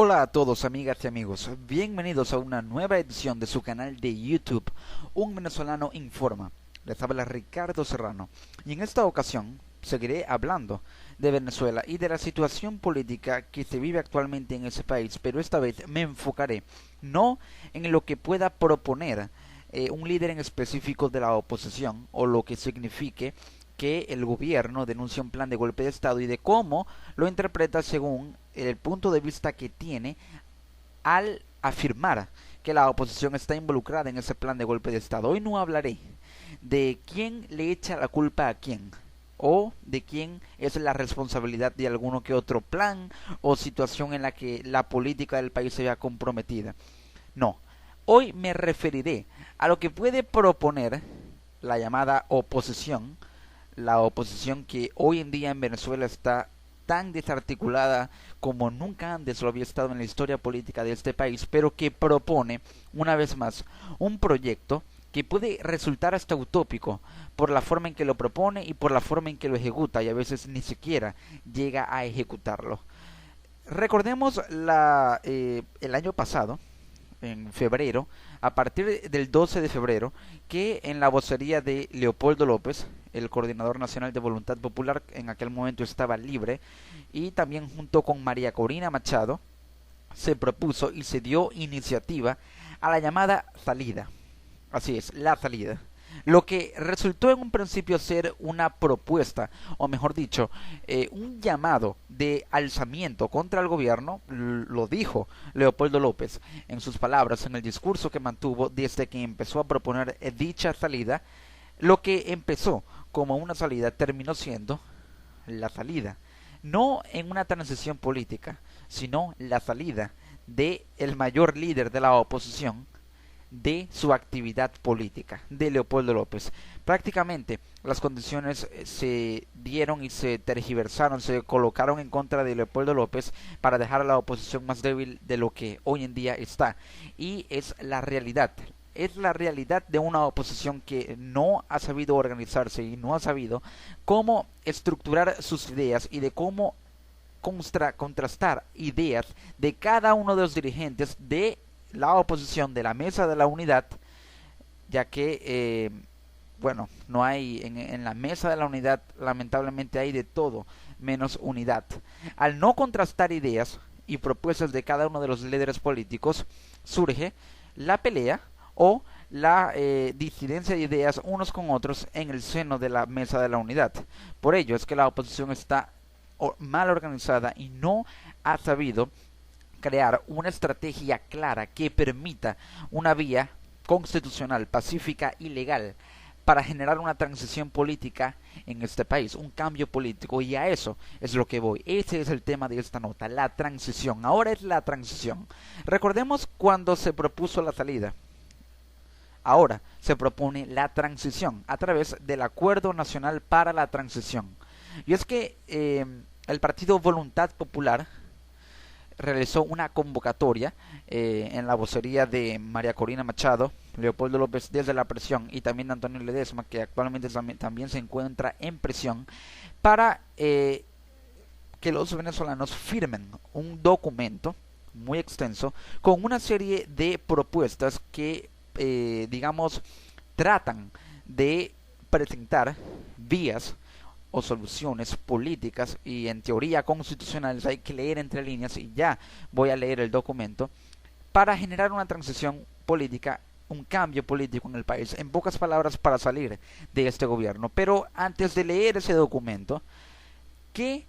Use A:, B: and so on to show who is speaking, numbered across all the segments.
A: Hola a todos amigas y amigos, bienvenidos a una nueva edición de su canal de YouTube, Un Venezolano Informa. Les habla Ricardo Serrano y en esta ocasión seguiré hablando de Venezuela y de la situación política que se vive actualmente en ese país, pero esta vez me enfocaré no en lo que pueda proponer un líder en específico de la oposición o lo que signifique que el gobierno denuncia un plan de golpe de Estado y de cómo lo interpreta según el punto de vista que tiene al afirmar que la oposición está involucrada en ese plan de golpe de Estado. Hoy no hablaré de quién le echa la culpa a quién o de quién es la responsabilidad de alguno que otro plan o situación en la que la política del país se vea comprometida. No, hoy me referiré a lo que puede proponer la llamada oposición, la oposición que hoy en día en Venezuela está tan desarticulada como nunca antes lo había estado en la historia política de este país, pero que propone, una vez más, un proyecto que puede resultar hasta utópico por la forma en que lo propone y por la forma en que lo ejecuta, y a veces ni siquiera llega a ejecutarlo. Recordemos el año pasado, en febrero, a partir del 12 de febrero, que en la vocería de Leopoldo López, el coordinador nacional de Voluntad Popular, en aquel momento estaba libre, y también junto con María Corina Machado, se propuso y se dio iniciativa a la llamada salida. Así es, la salida. Lo que resultó en un principio ser una propuesta, o mejor dicho, un llamado de alzamiento contra el gobierno, lo dijo Leopoldo López en sus palabras en el discurso que mantuvo desde que empezó a proponer dicha salida. Lo que empezó como una salida terminó siendo la salida, no en una transición política, sino la salida de el mayor líder de la oposición de su actividad política, de Leopoldo López. Prácticamente las condiciones se dieron y se tergiversaron, se colocaron en contra de Leopoldo López para dejar a la oposición más débil de lo que hoy en día está. Y es la realidad. Es la realidad de una oposición que no ha sabido organizarse y no ha sabido cómo estructurar sus ideas y de cómo contrastar ideas de cada uno de los dirigentes de la oposición, de la mesa de la unidad, ya que bueno, no hay en la mesa de la unidad, lamentablemente hay de todo menos unidad. Al no contrastar ideas y propuestas de cada uno de los líderes políticos, surge la pelea o la disidencia de ideas unos con otros en el seno de la mesa de la unidad. Por ello es que la oposición está mal organizada y no ha sabido crear una estrategia clara que permita una vía constitucional, pacífica y legal para generar una transición política en este país, un cambio político, y a eso es lo que voy. Ese es el tema de esta nota, la transición. Ahora es la transición. Recordemos cuando se propuso la salida. Ahora se propone la transición a través del Acuerdo Nacional para la Transición. Y es que el partido Voluntad Popular realizó una convocatoria en la vocería de María Corina Machado, Leopoldo López desde la prisión y también Antonio Ledesma, que actualmente también se encuentra en prisión, para que los venezolanos firmen un documento muy extenso con una serie de propuestas que, digamos, tratan de presentar vías o soluciones políticas y en teoría constitucionales. Hay que leer entre líneas y ya voy a leer el documento para generar una transición política, un cambio político en el país, en pocas palabras, para salir de este gobierno. Pero antes de leer ese documento, ¿qué,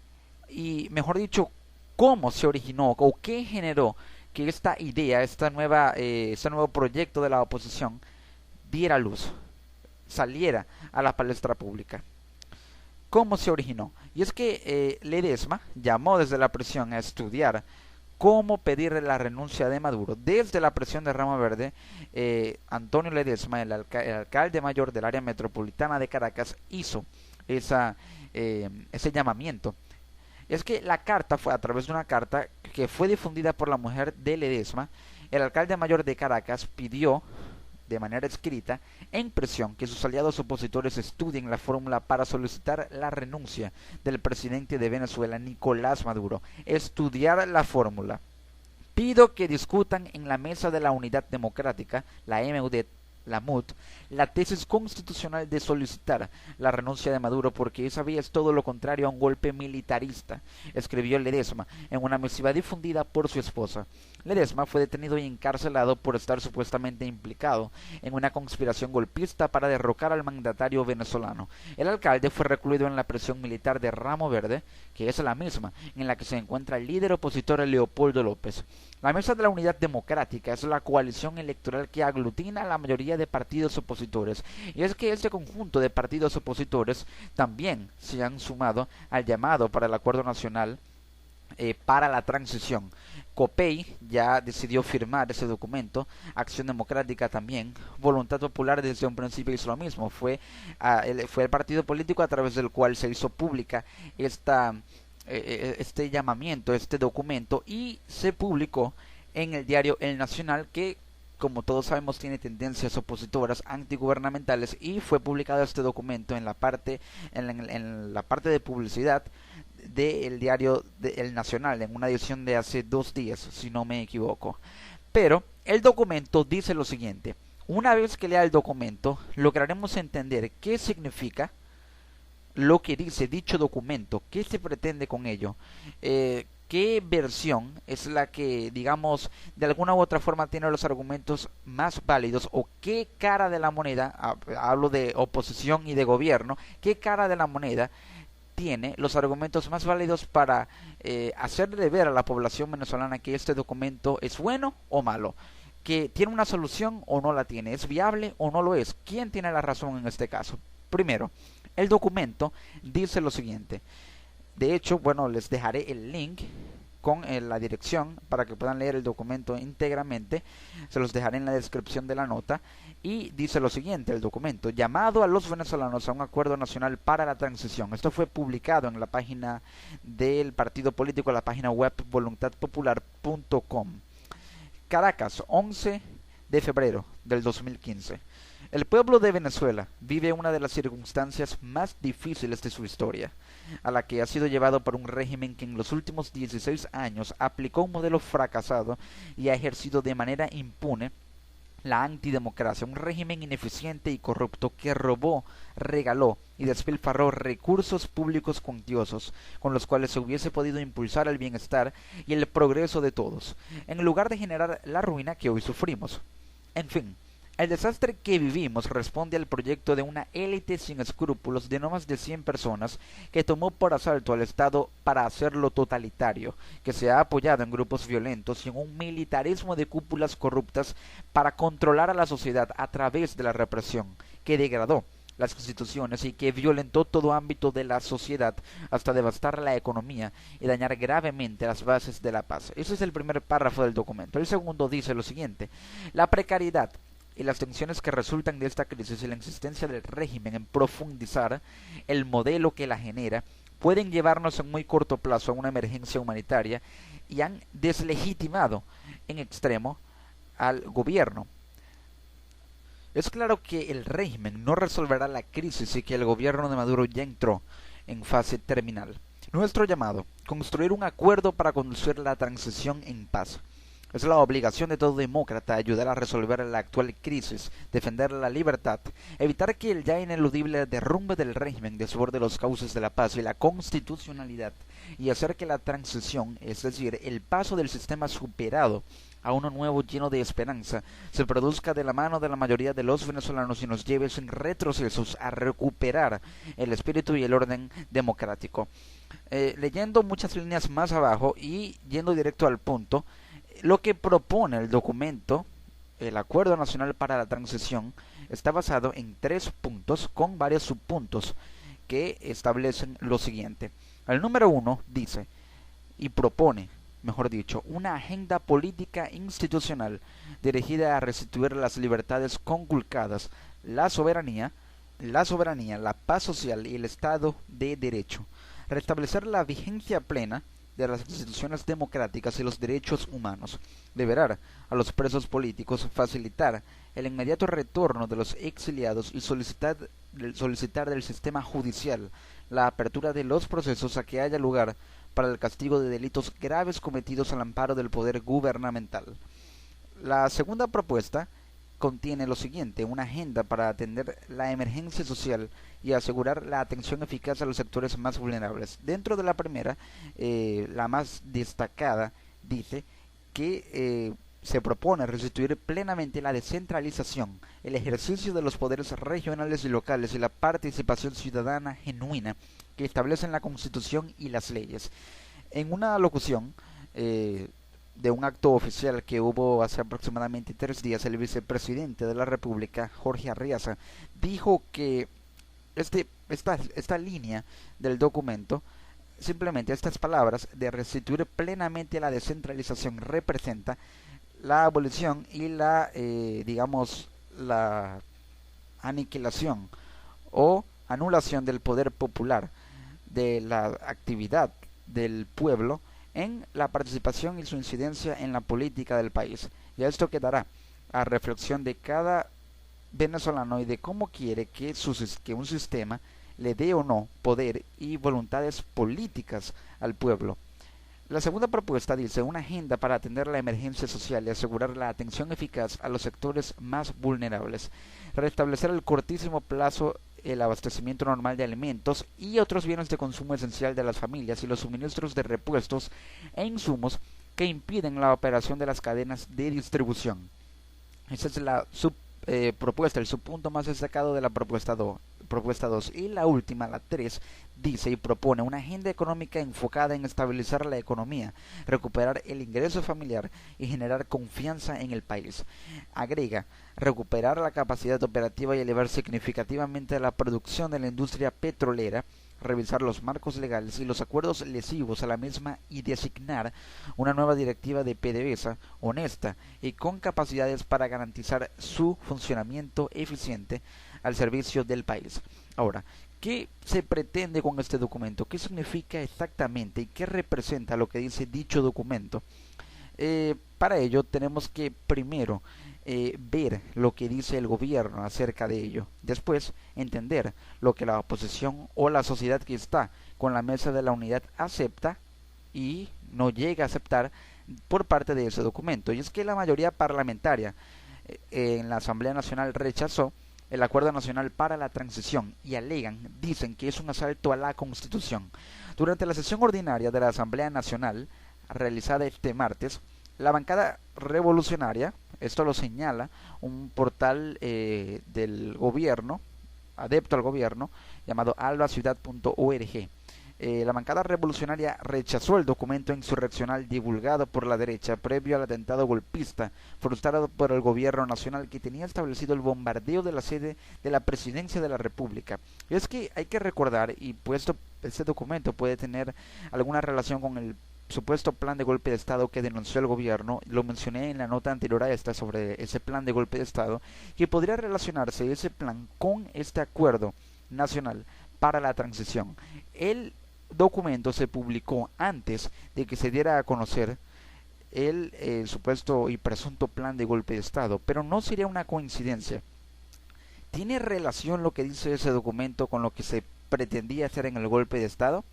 A: y mejor dicho, cómo se originó o qué generó que esta idea, este nuevo proyecto de la oposición diera luz, saliera a la palestra pública? ¿Cómo se originó? Y es que Ledesma llamó desde la prisión a estudiar cómo pedir la renuncia de Maduro. Desde la prisión de Ramo Verde, Antonio Ledesma, el alcalde mayor del área metropolitana de Caracas, hizo ese llamamiento. Es que la carta fue a través de una carta que fue difundida por la mujer de Ledesma. El alcalde mayor de Caracas pidió de manera escrita en prisión que sus aliados opositores estudien la fórmula para solicitar la renuncia del presidente de Venezuela, Nicolás Maduro. Estudiar la fórmula Pido que discutan en la Mesa de la Unidad Democrática, la MUD, la tesis constitucional de solicitar la renuncia de Maduro porque esa vía es todo lo contrario a un golpe militarista, escribió Ledesma en una misiva difundida por su esposa. Ledesma fue detenido y encarcelado por estar supuestamente implicado en una conspiración golpista para derrocar al mandatario venezolano. El alcalde fue recluido en la prisión militar de Ramo Verde, que es la misma en la que se encuentra el líder opositor Leopoldo López. La Mesa de la Unidad Democrática es la coalición electoral que aglutina a la mayoría de partidos opositores, y es que este conjunto de partidos opositores también se han sumado al llamado para el Acuerdo Nacional para la transición. COPEI ya decidió firmar ese documento, Acción Democrática también, Voluntad Popular desde un principio hizo lo mismo, fue el partido político a través del cual se hizo pública este llamamiento, este documento, y se publicó en el diario El Nacional, que como todos sabemos tiene tendencias opositoras antigubernamentales, y fue publicado este documento en la parte de publicidad del diario El Nacional, en una edición de hace 2 días, si no me equivoco. Pero el documento dice lo siguiente: una vez que lea el documento, lograremos entender qué significa lo que dice dicho documento, qué se pretende con ello, qué versión es la que, digamos, de alguna u otra forma tiene los argumentos más válidos, o qué cara de la moneda, hablo de oposición y de gobierno, qué cara de la moneda tiene los argumentos más válidos para hacerle ver a la población venezolana que este documento es bueno o malo, que tiene una solución o no la tiene, es viable o no lo es, quién tiene la razón en este caso. Primero, el documento dice lo siguiente. De hecho, bueno, les dejaré el link con la dirección para que puedan leer el documento íntegramente. Se los dejaré en la descripción de la nota. Y dice lo siguiente el documento: llamado a los venezolanos a un acuerdo nacional para la transición. Esto fue publicado en la página del partido político, la página web voluntadpopular.com. Caracas, 11 de febrero del 2015. El pueblo de Venezuela vive una de las circunstancias más difíciles de su historia, a la que ha sido llevado por un régimen que en los últimos 16 años aplicó un modelo fracasado y ha ejercido de manera impune la antidemocracia, un régimen ineficiente y corrupto que robó, regaló y despilfarró recursos públicos cuantiosos con los cuales se hubiese podido impulsar el bienestar y el progreso de todos, en lugar de generar la ruina que hoy sufrimos. En fin, el desastre que vivimos responde al proyecto de una élite sin escrúpulos de no más de 100 personas que tomó por asalto al Estado para hacerlo totalitario, que se ha apoyado en grupos violentos y en un militarismo de cúpulas corruptas para controlar a la sociedad a través de la represión, que degradó las instituciones y que violentó todo ámbito de la sociedad hasta devastar la economía y dañar gravemente las bases de la paz. Ese es el primer párrafo del documento. El segundo dice lo siguiente: la precariedad y las tensiones que resultan de esta crisis y la insistencia del régimen en profundizar el modelo que la genera pueden llevarnos en muy corto plazo a una emergencia humanitaria y han deslegitimado en extremo al gobierno. Es claro que el régimen no resolverá la crisis y que el gobierno de Maduro ya entró en fase terminal. Nuestro llamado: construir un acuerdo para conducir la transición en paz. Es la obligación de todo demócrata ayudar a resolver la actual crisis, defender la libertad, evitar que el ya ineludible derrumbe del régimen desborde los cauces de la paz y la constitucionalidad, y hacer que la transición, es decir, el paso del sistema superado a uno nuevo lleno de esperanza, se produzca de la mano de la mayoría de los venezolanos y nos lleve sin retrocesos a recuperar el espíritu y el orden democrático. Leyendo muchas líneas más abajo y yendo directo al punto, lo que propone el documento, el Acuerdo Nacional para la Transición, está basado en 3 puntos con varios subpuntos que establecen lo siguiente. El número 1 dice y propone, mejor dicho, una agenda política institucional dirigida a restituir las libertades conculcadas, la soberanía, la paz social y el Estado de Derecho, restablecer la vigencia plena de las instituciones democráticas y los derechos humanos, liberar a los presos políticos, facilitar el inmediato retorno de los exiliados y solicitar del sistema judicial la apertura de los procesos a que haya lugar para el castigo de delitos graves cometidos al amparo del poder gubernamental. La segunda propuesta contiene lo siguiente: una agenda para atender la emergencia social y asegurar la atención eficaz a los sectores más vulnerables. Dentro de la primera, la más destacada, dice que se propone restituir plenamente la descentralización, el ejercicio de los poderes regionales y locales y la participación ciudadana genuina que establecen la Constitución y las leyes. En una locución de un acto oficial que hubo hace aproximadamente 3 días, el vicepresidente de la República, Jorge Arriaza, dijo que esta línea del documento, simplemente estas palabras de restituir plenamente la descentralización, representa la abolición y la aniquilación o anulación del poder popular, de la actividad del pueblo en la participación y su incidencia en la política del país. Y esto quedará a reflexión de cada venezolano y de cómo quiere que un sistema le dé o no poder y voluntades políticas al pueblo. La segunda propuesta dice una agenda para atender la emergencia social y asegurar la atención eficaz a los sectores más vulnerables, restablecer el cortísimo plazo el abastecimiento normal de alimentos y otros bienes de consumo esencial de las familias y los suministros de repuestos e insumos que impiden la operación de las cadenas de distribución. Esa es la propuesta, el subpunto más destacado de la propuesta 2. Y la última, la 3, dice y propone una agenda económica enfocada en estabilizar la economía, recuperar el ingreso familiar y generar confianza en el país. Agrega, recuperar la capacidad operativa y elevar significativamente la producción de la industria petrolera, revisar los marcos legales y los acuerdos lesivos a la misma y designar una nueva directiva de PDVSA honesta y con capacidades para garantizar su funcionamiento eficiente al servicio del país. Ahora, ¿qué se pretende con este documento? ¿Qué significa exactamente y qué representa lo que dice dicho documento? Para ello tenemos que primero ver lo que dice el gobierno acerca de ello. Después, entender lo que la oposición o la sociedad que está con la mesa de la unidad acepta y no llega a aceptar por parte de ese documento. Y es que la mayoría parlamentaria en la Asamblea Nacional rechazó el Acuerdo Nacional para la Transición y dicen que es un asalto a la Constitución. Durante la sesión ordinaria de la Asamblea Nacional, realizada este martes, la bancada revolucionaria, esto lo señala un portal del gobierno, adepto al gobierno, llamado albaciudad.org. La bancada revolucionaria rechazó el documento insurreccional divulgado por la derecha previo al atentado golpista frustrado por el gobierno nacional que tenía establecido el bombardeo de la sede de la presidencia de la República. Y es que hay que recordar, y puesto este documento puede tener alguna relación con el supuesto plan de golpe de Estado que denunció el gobierno, lo mencioné en la nota anterior a esta sobre ese plan de golpe de Estado, que podría relacionarse ese plan con este acuerdo nacional para la transición. El documento se publicó antes de que se diera a conocer el supuesto y presunto plan de golpe de Estado, pero no sería una coincidencia. ¿Tiene relación lo que dice ese documento con lo que se pretendía hacer en el golpe de Estado?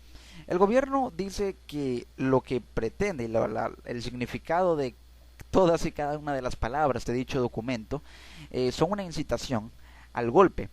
A: El gobierno dice que lo que pretende y el significado de todas y cada una de las palabras de dicho documento son una incitación al golpe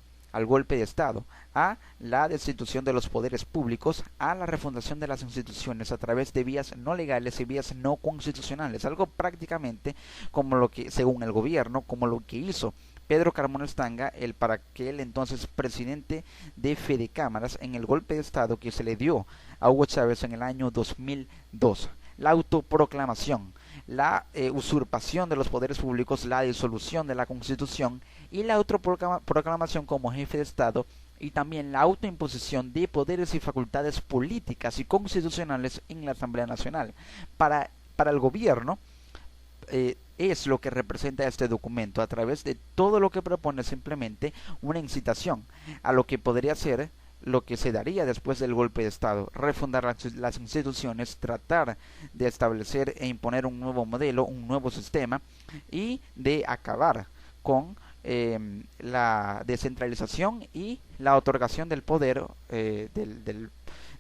A: de Estado, a la destitución de los poderes públicos, a la refundación de las instituciones a través de vías no legales y vías no constitucionales, algo prácticamente como lo que, según el gobierno, como lo que hizo Pedro Carmona Estanga, el para aquel entonces presidente de Fedecámaras, en el golpe de Estado que se le dio a Hugo Chávez en el año 2002. La autoproclamación, la usurpación de los poderes públicos, la disolución de la Constitución y la autoproclamación como jefe de Estado, y también la autoimposición de poderes y facultades políticas y constitucionales en la Asamblea Nacional. Para el gobierno, es lo que representa este documento, a través de todo lo que propone simplemente una incitación a lo que podría ser lo que se daría después del golpe de Estado: refundar las instituciones, tratar de establecer e imponer un nuevo modelo, un nuevo sistema, y de acabar con la descentralización y la otorgación del poder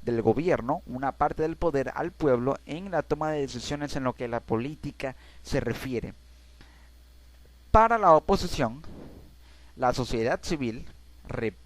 A: del gobierno una parte del poder al pueblo en la toma de decisiones en lo que la política se refiere. Para la oposición, la sociedad civil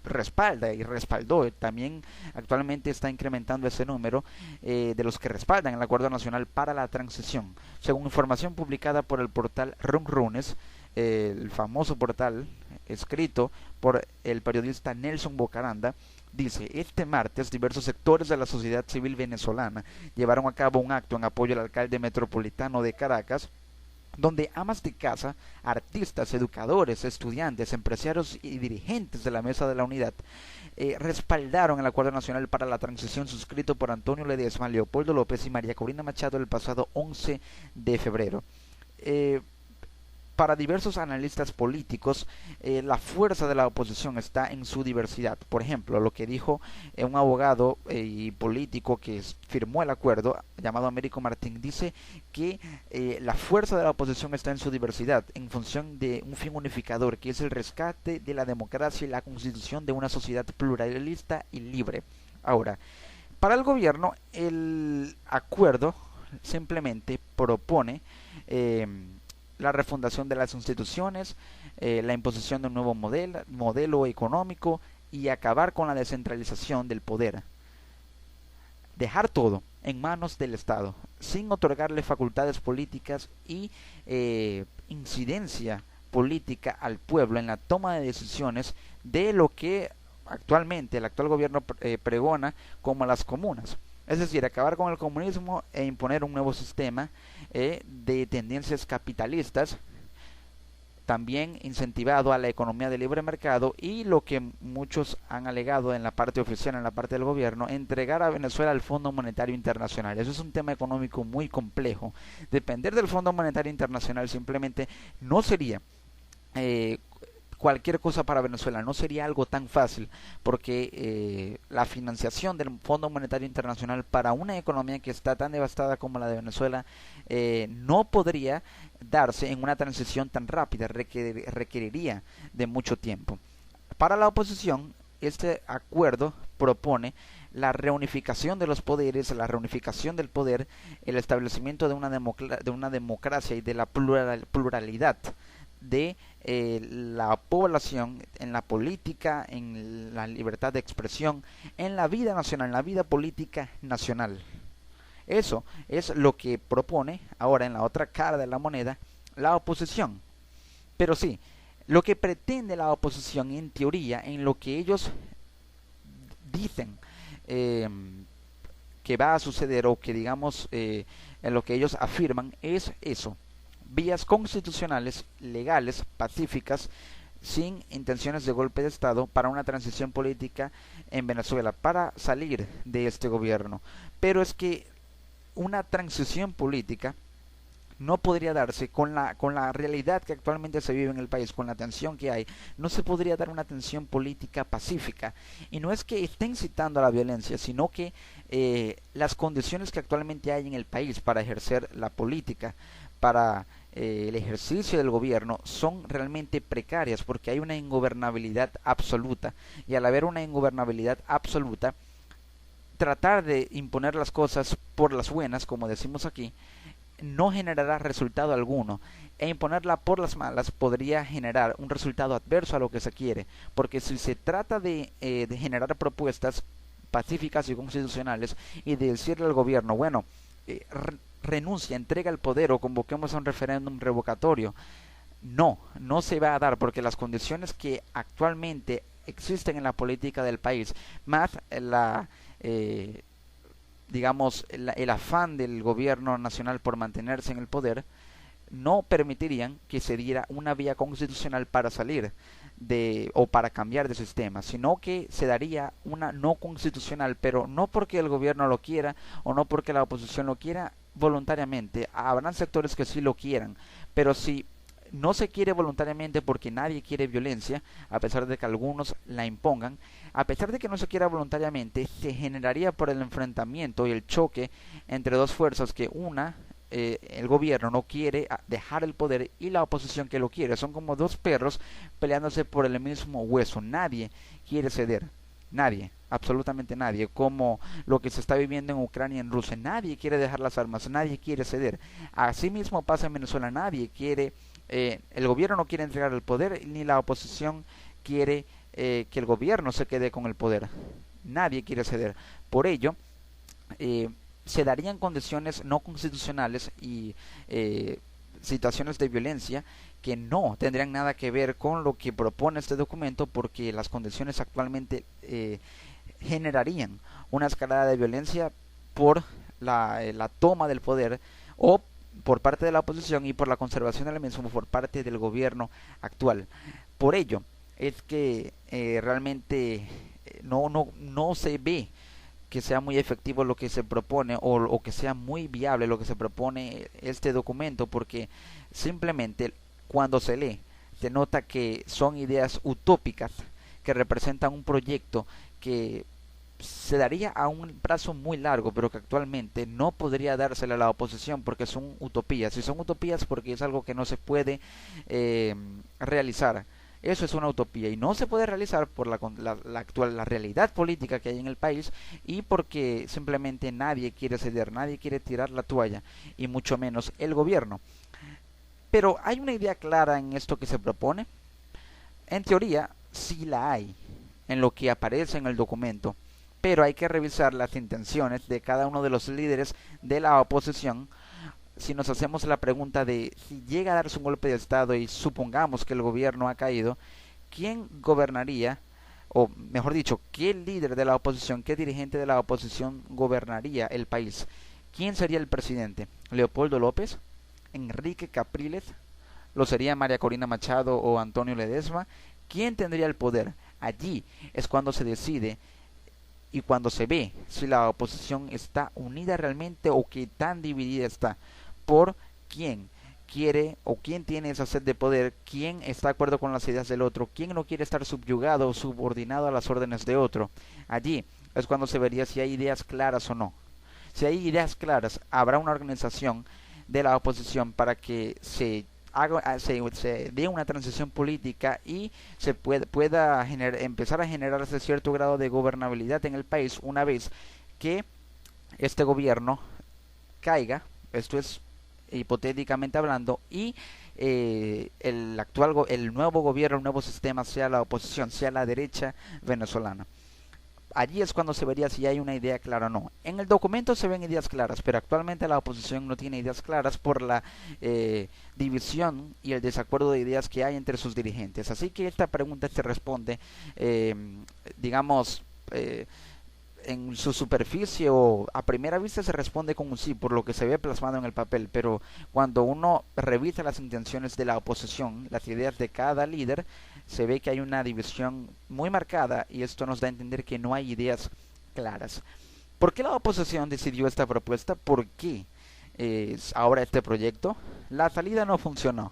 A: respalda y respaldó, también actualmente está incrementando ese número de los que respaldan el Acuerdo Nacional para la Transición. Según información publicada por el portal Runrunes, el famoso portal escrito por el periodista Nelson Bocaranda, dice: este martes diversos sectores de la sociedad civil venezolana llevaron a cabo un acto en apoyo al alcalde metropolitano de Caracas, donde amas de casa, artistas, educadores, estudiantes, empresarios y dirigentes de la Mesa de la Unidad respaldaron el Acuerdo Nacional para la Transición suscrito por Antonio Ledesma, Leopoldo López y María Corina Machado el pasado 11 de febrero. Para diversos analistas políticos, la fuerza de la oposición está en su diversidad. Por ejemplo, lo que dijo un abogado y político que firmó el acuerdo, llamado Américo Martín, dice que la fuerza de la oposición está en su diversidad, en función de un fin unificador, que es el rescate de la democracia y la constitución de una sociedad pluralista y libre. Ahora, para el gobierno, el acuerdo simplemente propone la refundación de las instituciones, la imposición de un nuevo modelo económico y acabar con la descentralización del poder. Dejar todo en manos del Estado, sin otorgarle facultades políticas y incidencia política al pueblo en la toma de decisiones de lo que actualmente el actual gobierno pregona como las comunas. Es decir, acabar con el comunismo e imponer un nuevo sistema de tendencias capitalistas, también incentivado a la economía de libre mercado, y lo que muchos han alegado en la parte oficial, en la parte del gobierno, entregar a Venezuela al Fondo Monetario Internacional. Eso es un tema económico muy complejo. Depender del Fondo Monetario Internacional simplemente no sería cualquier cosa para Venezuela, no sería algo tan fácil, porque la financiación del Fondo Monetario Internacional para una economía que está tan devastada como la de Venezuela no podría darse en una transición tan rápida, requeriría de mucho tiempo. Para la oposición, este acuerdo propone la reunificación de los poderes, la reunificación del poder, el establecimiento de una democracia y de la pluralidad de la población en la política, en la libertad de expresión, en la vida nacional, en la vida política nacional. Eso es lo que propone ahora, en la otra cara de la moneda, la oposición. Pero sí, lo que pretende la oposición en teoría, en lo que ellos dicen que va a suceder, o que digamos en lo que ellos afirman, es eso: vías constitucionales, legales, pacíficas, sin intenciones de golpe de Estado, para una transición política en Venezuela, para salir de este gobierno. Pero es que una transición política no podría darse con la realidad que actualmente se vive en el país, con la tensión que hay. No se podría dar una tensión política pacífica. Y no es que esté incitando a la violencia, sino que las condiciones que actualmente hay en el país para ejercer la política, para el ejercicio del gobierno, son realmente precarias, porque hay una ingobernabilidad absoluta. Y al haber una ingobernabilidad absoluta, tratar de imponer las cosas por las buenas, como decimos aquí, no generará resultado alguno, e imponerla por las malas podría generar un resultado adverso a lo que se quiere, porque si se trata de generar propuestas pacíficas y constitucionales y de decirle al gobierno, bueno, renuncia, entrega el poder o convoquemos a un referéndum revocatorio, no se va a dar, porque las condiciones que actualmente existen en la política del país, más digamos, el afán del gobierno nacional por mantenerse en el poder, no permitirían que se diera una vía constitucional para salir o para cambiar de sistema, sino que se daría una no constitucional, pero no porque el gobierno lo quiera o no porque la oposición lo quiera voluntariamente. Habrán sectores que sí lo quieran, pero si no se quiere voluntariamente, porque nadie quiere violencia, a pesar de que algunos la impongan, a pesar de que no se quiera voluntariamente, se generaría por el enfrentamiento y el choque entre dos fuerzas, que el gobierno no quiere dejar el poder y la oposición que lo quiere. Son como dos perros peleándose por el mismo hueso, nadie quiere ceder. Nadie, absolutamente nadie, como lo que se está viviendo en Ucrania y en Rusia. Nadie quiere dejar las armas, nadie quiere ceder. Así mismo pasa en Venezuela, nadie quiere, el gobierno no quiere entregar el poder, ni la oposición quiere que el gobierno se quede con el poder. Nadie quiere ceder. Por ello, eh, se darían condiciones no constitucionales y situaciones de violencia que no tendrían nada que ver con lo que propone este documento, porque las condiciones actualmente generarían una escalada de violencia por la toma del poder o por parte de la oposición y por la conservación del mismo por parte del gobierno actual. Por ello es que realmente no se ve que sea muy efectivo lo que se propone o que sea muy viable lo que se propone este documento, porque simplemente cuando se lee se nota que son ideas utópicas que representan un proyecto que se daría a un plazo muy largo, pero que actualmente no podría dársela a la oposición porque son utopías. Y son utopías porque es algo que no se puede realizar. Eso es una utopía y no se puede realizar por la realidad política que hay en el país y porque simplemente nadie quiere ceder, nadie quiere tirar la toalla y mucho menos el gobierno. Pero hay una idea clara en esto que se propone. En teoría, sí la hay en lo que aparece en el documento, pero hay que revisar las intenciones de cada uno de los líderes de la oposición. Si nos hacemos la pregunta de si llega a darse un golpe de estado y supongamos que el gobierno ha caído, ¿quién gobernaría? O mejor dicho, ¿qué líder de la oposición, qué dirigente de la oposición gobernaría el país? ¿Quién sería el presidente? ¿Leopoldo López? ¿Enrique Capriles? ¿Lo sería María Corina Machado o Antonio Ledesma? ¿Quién tendría el poder? Allí es cuando se decide y cuando se ve si la oposición está unida realmente o qué tan dividida está por quién quiere o quién tiene esa sed de poder, quién está de acuerdo con las ideas del otro, quién no quiere estar subyugado o subordinado a las órdenes de otro. Allí es cuando se vería si hay ideas claras o no. Si hay ideas claras, habrá una organización de la oposición para que se dé una transición política y se pueda empezar a generarse cierto grado de gobernabilidad en el país una vez que este gobierno caiga. Esto es hipotéticamente hablando, y el nuevo gobierno, el nuevo sistema sea la oposición, sea la derecha venezolana. Allí es cuando se vería si hay una idea clara o no. En el documento se ven ideas claras, pero actualmente la oposición no tiene ideas claras por la división y el desacuerdo de ideas que hay entre sus dirigentes. Así que esta pregunta se responde, eh, digamos, en su superficie o a primera vista se responde con un sí por lo que se ve plasmado en el papel, pero cuando uno revisa las intenciones de la oposición, las ideas de cada líder, se ve que hay una división muy marcada y esto nos da a entender que no hay ideas claras. ¿Por qué la oposición decidió esta propuesta? ¿Por qué ahora este proyecto? La salida no funcionó,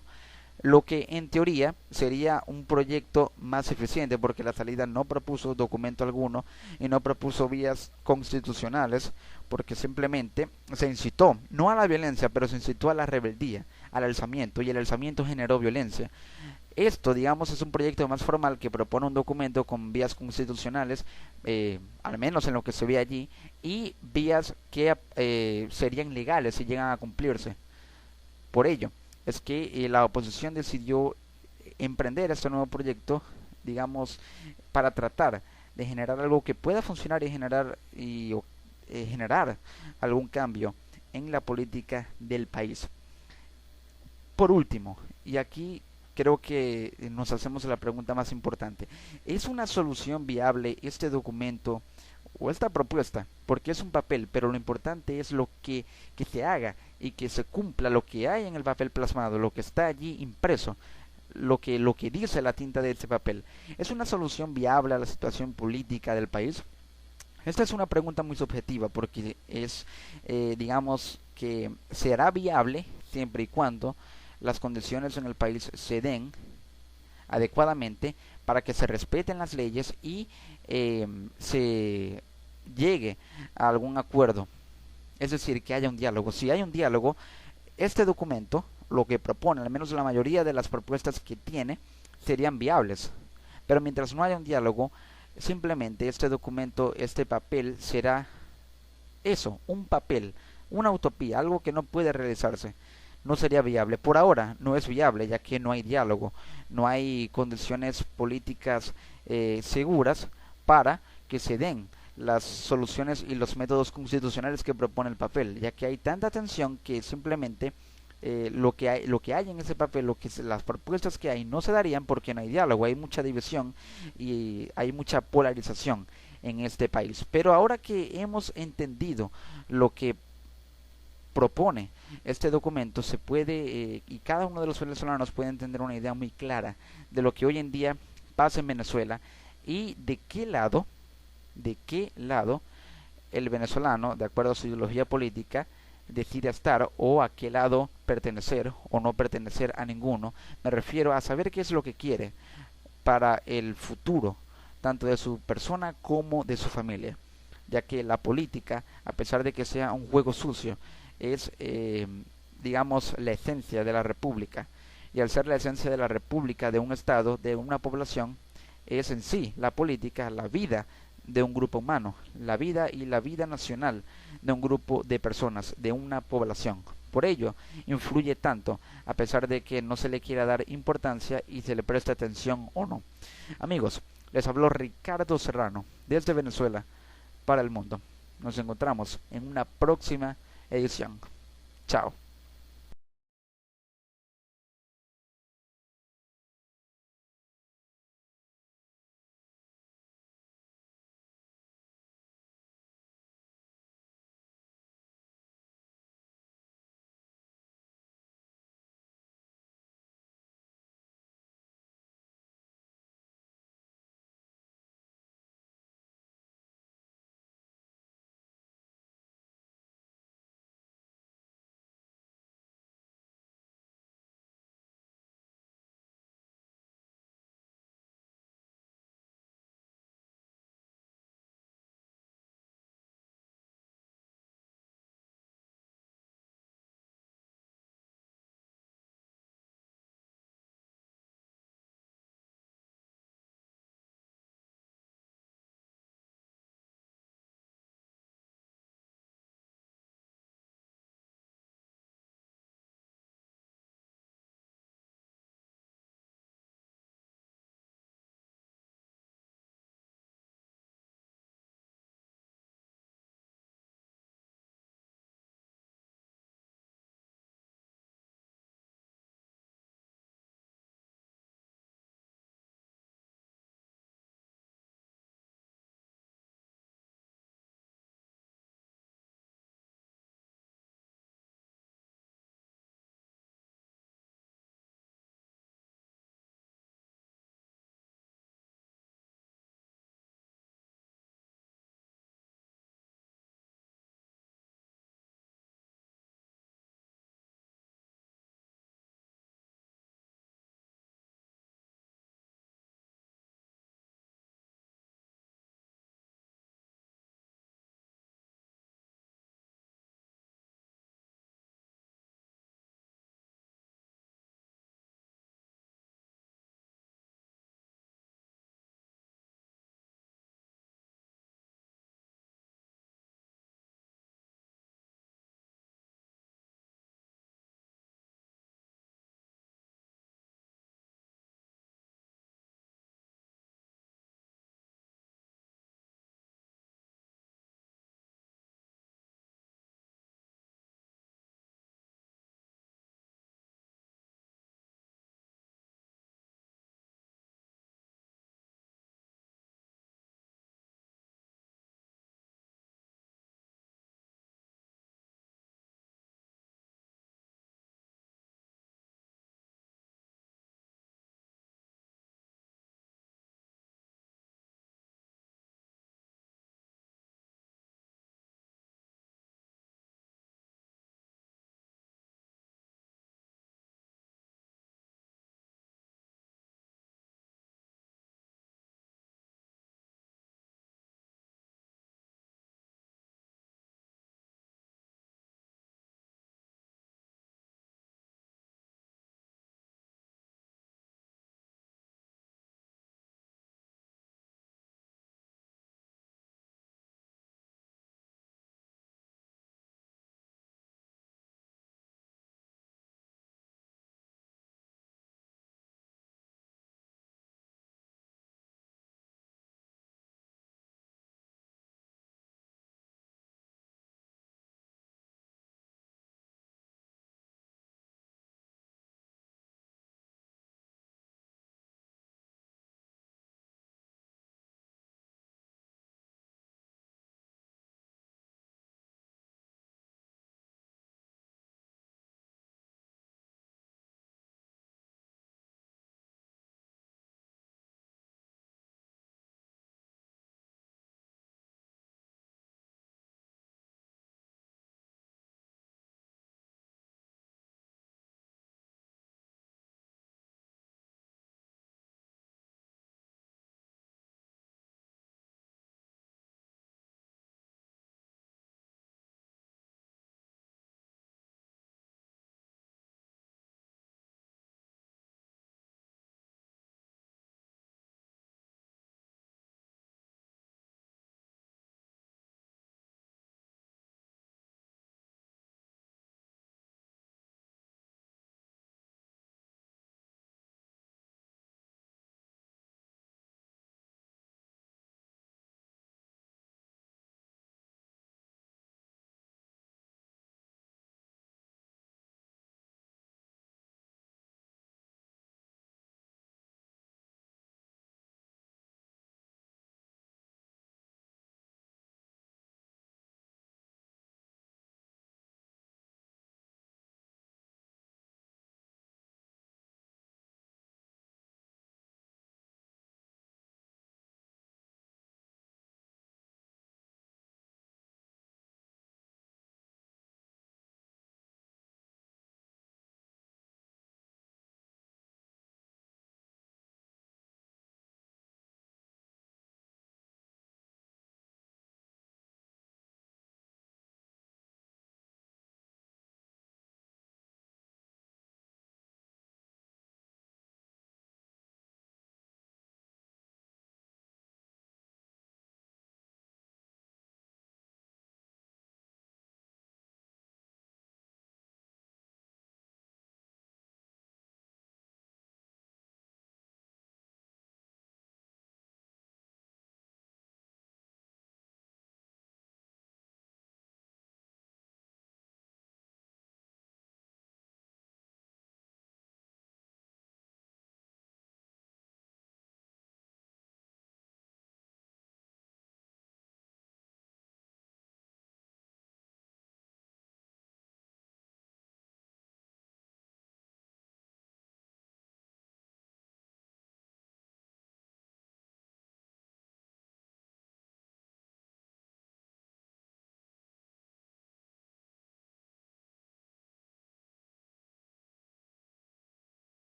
A: lo que en teoría sería un proyecto más eficiente porque la salida no propuso documento alguno y no propuso vías constitucionales, porque simplemente se incitó no a la violencia, pero se incitó a la rebeldía, al alzamiento, y el alzamiento generó violencia. Esto, digamos, es un proyecto más formal que propone un documento con vías constitucionales, al menos en lo que se ve allí, y vías que serían legales si llegan a cumplirse. Por ello es que la oposición decidió emprender este nuevo proyecto, digamos, para tratar de generar algo que pueda funcionar y generar algún cambio en la política del país. Por último, y aquí creo que nos hacemos la pregunta más importante, ¿es una solución viable este documento o esta propuesta? Porque es un papel, pero lo importante es que se haga y que se cumpla lo que hay en el papel plasmado, lo que está allí impreso, lo que dice la tinta de este papel. ¿Es una solución viable a la situación política del país? Esta es una pregunta muy subjetiva porque es, digamos, que será viable siempre y cuando las condiciones en el país se den adecuadamente para que se respeten las leyes y se llegue a algún acuerdo, es decir, que haya un diálogo. Si hay un diálogo, este documento, lo que propone, al menos la mayoría de las propuestas que tiene, serían viables. Pero mientras no haya un diálogo, simplemente este documento, este papel será eso, un papel, una utopía, algo que no puede realizarse. No sería viable. Por ahora no es viable, ya que no hay diálogo, no hay condiciones políticas seguras para que se den las soluciones y los métodos constitucionales que propone el papel, ya que hay tanta tensión que simplemente lo que hay en ese papel, las propuestas que hay no se darían porque no hay diálogo, hay mucha división y hay mucha polarización en este país. Pero ahora que hemos entendido lo que propone este documento, se puede y cada uno de los venezolanos puede entender una idea muy clara de lo que hoy en día pasa en Venezuela y de qué lado el venezolano, de acuerdo a su ideología política, decide estar o a qué lado pertenecer o no pertenecer a ninguno. Me refiero a saber qué es lo que quiere para el futuro, tanto de su persona como de su familia, ya que la política, a pesar de que sea un juego sucio, es, digamos, la esencia de la república. Y al ser la esencia de la república, de un estado, de una población, es en sí la política, la vida de un grupo humano, la vida y la vida nacional de un grupo de personas, de una población. Por ello, influye tanto, a pesar de que no se le quiera dar importancia y se le preste atención o no. Amigos, les habló Ricardo Serrano, desde Venezuela, para el mundo. Nos encontramos en una próxima edición. Chao.